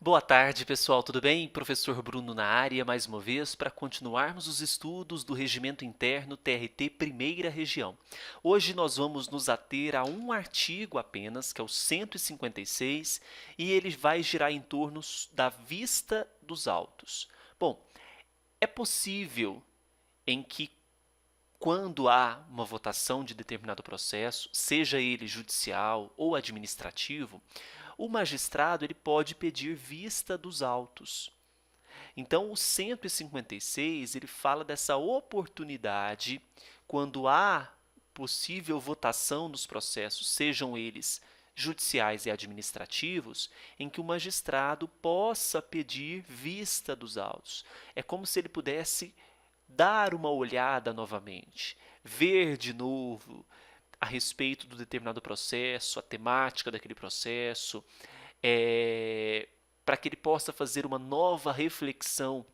Boa tarde, pessoal, tudo bem? Professor Bruno na área, mais uma vez, para continuarmos os estudos do Regimento Interno TRT Primeira Região. Hoje nós vamos nos ater a um artigo apenas, que é o 156, e ele vai girar em torno da vista dos autos. Bom, é possível em que quando há uma votação de determinado processo, seja ele judicial ou administrativo, o magistrado ele pode pedir vista dos autos. Então, o 156 ele fala dessa oportunidade quando há possível votação dos processos, sejam eles judiciais e administrativos, em que o magistrado possa pedir vista dos autos. É como se ele pudesse dar uma olhada novamente, ver de novo a respeito do determinado processo, a temática daquele processo, para que ele possa fazer uma nova reflexão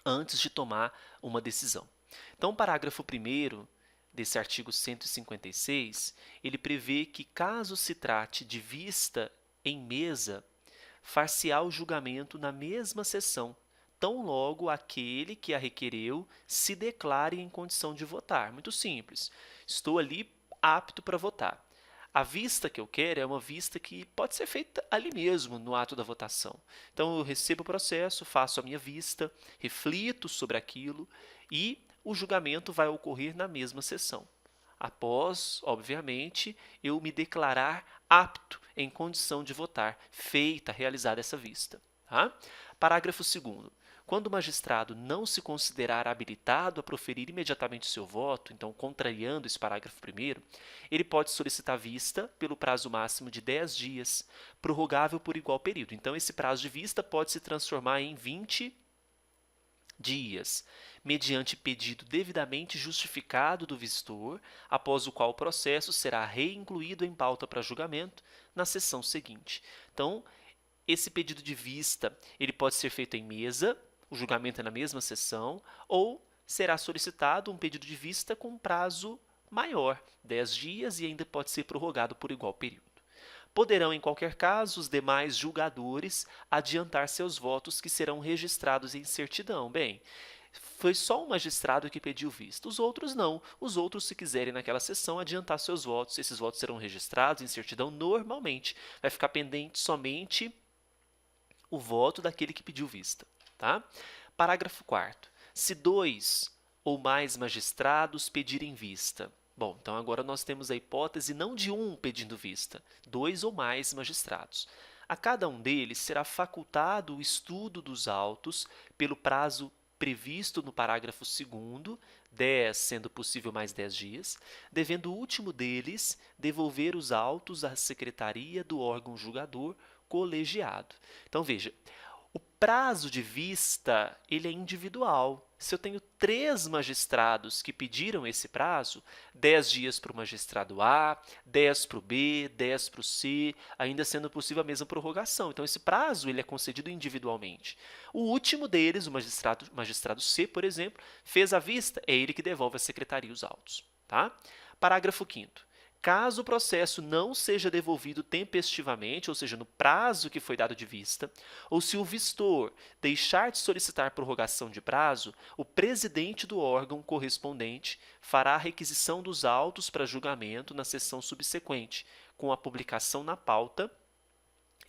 antes de tomar uma decisão. Então, o parágrafo 1º desse artigo 156, ele prevê que, caso se trate de vista em mesa, far-se-á o julgamento na mesma sessão, tão logo aquele que a requereu se declare em condição de votar. Muito simples. Estou ali apto para votar. A vista que eu quero é uma vista que pode ser feita ali mesmo, no ato da votação. Então, eu recebo o processo, faço a minha vista, reflito sobre aquilo e o julgamento vai ocorrer na mesma sessão. Após, obviamente, eu me declarar apto, em condição de votar, realizada essa vista. Tá? Parágrafo 2º. Quando o magistrado não se considerar habilitado a proferir imediatamente seu voto, então contrariando esse parágrafo 1º, ele pode solicitar vista pelo prazo máximo de 10 dias, prorrogável por igual período. Então, esse prazo de vista pode se transformar em 20 dias, mediante pedido devidamente justificado do visitor, após o qual o processo será reincluído em pauta para julgamento na sessão seguinte. Então, esse pedido de vista ele pode ser feito em mesa, o julgamento é na mesma sessão, ou será solicitado um pedido de vista com prazo maior, 10 dias, e ainda pode ser prorrogado por igual período. Poderão, em qualquer caso, os demais julgadores adiantar seus votos que serão registrados em certidão. Bem, foi só um magistrado que pediu vista, os outros não. Os outros, se quiserem naquela sessão, adiantar seus votos, esses votos serão registrados em certidão normalmente. Vai ficar pendente somente o voto daquele que pediu vista. Tá? Parágrafo 4º. Se dois ou mais magistrados pedirem vista. Bom, então agora nós temos a hipótese não de um pedindo vista, dois ou mais magistrados. A cada um deles será facultado o estudo dos autos pelo prazo previsto no parágrafo 2º, 10 sendo possível mais 10 dias, devendo o último deles devolver os autos à secretaria do órgão julgador colegiado. Então, veja, o prazo de vista ele é individual. Se eu tenho 3 magistrados que pediram esse prazo, 10 dias para o magistrado A, 10 para o B, 10 para o C, ainda sendo possível a mesma prorrogação. Então, esse prazo ele é concedido individualmente. O último deles, o magistrado C, por exemplo, fez a vista, é ele que devolve à secretaria os autos. Tá? Parágrafo 5º. Caso o processo não seja devolvido tempestivamente, ou seja, no prazo que foi dado de vista, ou se o vistor deixar de solicitar prorrogação de prazo, o presidente do órgão correspondente fará a requisição dos autos para julgamento na sessão subsequente, com a publicação na pauta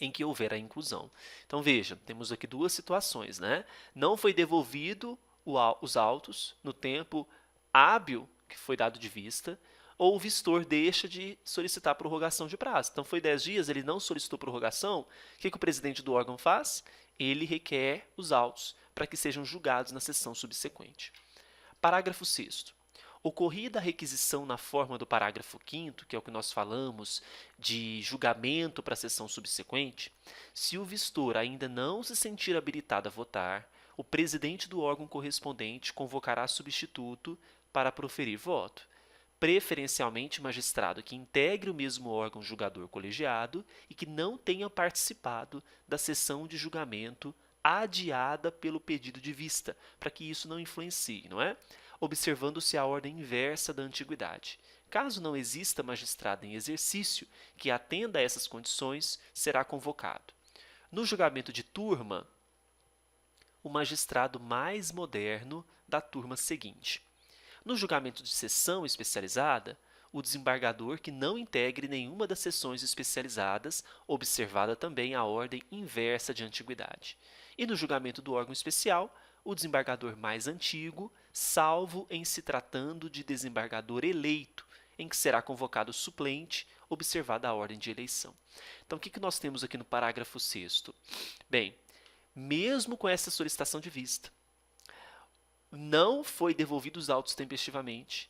em que houver a inclusão. Então, veja, temos aqui duas situações, né? Não foi devolvido os autos no tempo hábil que foi dado de vista, ou o vistor deixa de solicitar prorrogação de prazo. Então, foi 10 dias, ele não solicitou prorrogação, o que o presidente do órgão faz? Ele requer os autos para que sejam julgados na sessão subsequente. Parágrafo 6º. Ocorrida a requisição na forma do parágrafo 5º, que é o que nós falamos de julgamento para a sessão subsequente, se o vistor ainda não se sentir habilitado a votar, o presidente do órgão correspondente convocará substituto para proferir voto, preferencialmente magistrado que integre o mesmo órgão julgador colegiado e que não tenha participado da sessão de julgamento adiada pelo pedido de vista, para que isso não influencie, não é? Observando-se a ordem inversa da antiguidade. Caso não exista magistrado em exercício que atenda a essas condições, será convocado. No julgamento de turma, o magistrado mais moderno da turma seguinte. No julgamento de sessão especializada, o desembargador que não integre nenhuma das sessões especializadas, observada também a ordem inversa de antiguidade. E no julgamento do órgão especial, o desembargador mais antigo, salvo em se tratando de desembargador eleito, em que será convocado o suplente, observada a ordem de eleição. Então, o que nós temos aqui no parágrafo 6º? Bem, mesmo com essa solicitação de vista, não foi devolvido os autos tempestivamente,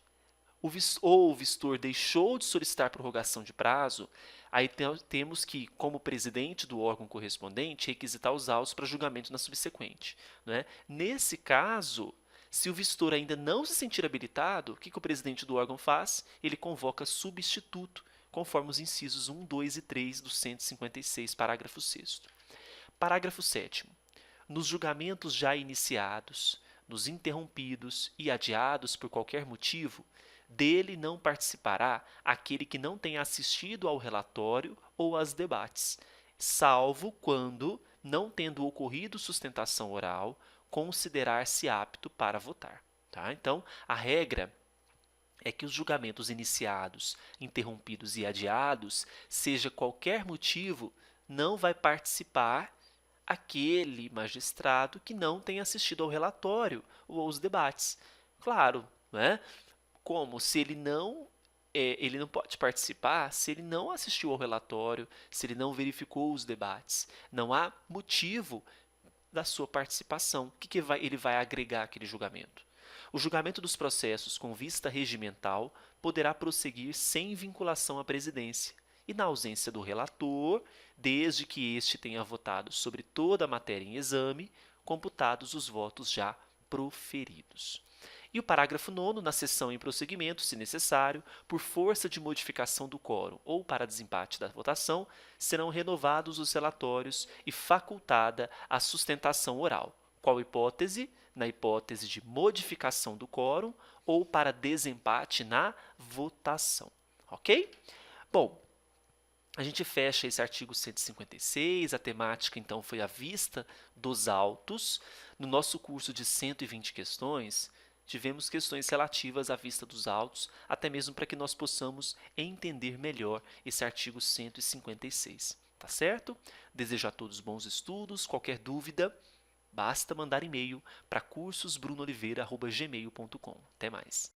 ou o vistor deixou de solicitar prorrogação de prazo, aí temos que, como presidente do órgão correspondente, requisitar os autos para julgamento na subsequente. Né? Nesse caso, se o vistor ainda não se sentir habilitado, o que o presidente do órgão faz? Ele convoca substituto, conforme os incisos 1, 2 e 3 do 156, parágrafo 6º. Parágrafo 7º. Nos julgamentos já iniciados, nos interrompidos e adiados por qualquer motivo, dele não participará aquele que não tenha assistido ao relatório ou aos debates, salvo quando, não tendo ocorrido sustentação oral, considerar-se apto para votar. Tá? Então, a regra é que os julgamentos iniciados, interrompidos e adiados, seja qualquer motivo, não vai participar aquele magistrado que não tenha assistido ao relatório ou aos debates. Claro, né? Como se ele não pode participar se ele não assistiu ao relatório, se ele não verificou os debates. Não há motivo da sua participação. O que ele vai agregar àquele julgamento? O julgamento dos processos com vista regimental poderá prosseguir sem vinculação à presidência e, na ausência do relator, desde que este tenha votado sobre toda a matéria em exame, computados os votos já proferidos. E o parágrafo 9º, na sessão em prosseguimento, se necessário, por força de modificação do quórum ou para desempate da votação, serão renovados os relatórios e facultada a sustentação oral. Qual hipótese? Na hipótese de modificação do quórum ou para desempate na votação. Ok? Bom, a gente fecha esse artigo 156, a temática então foi a vista dos autos. No nosso curso de 120 questões, tivemos questões relativas à vista dos autos, até mesmo para que nós possamos entender melhor esse artigo 156. Tá certo? Desejo a todos bons estudos. Qualquer dúvida, basta mandar e-mail para cursosbrunooliveira@gmail.com. Até mais.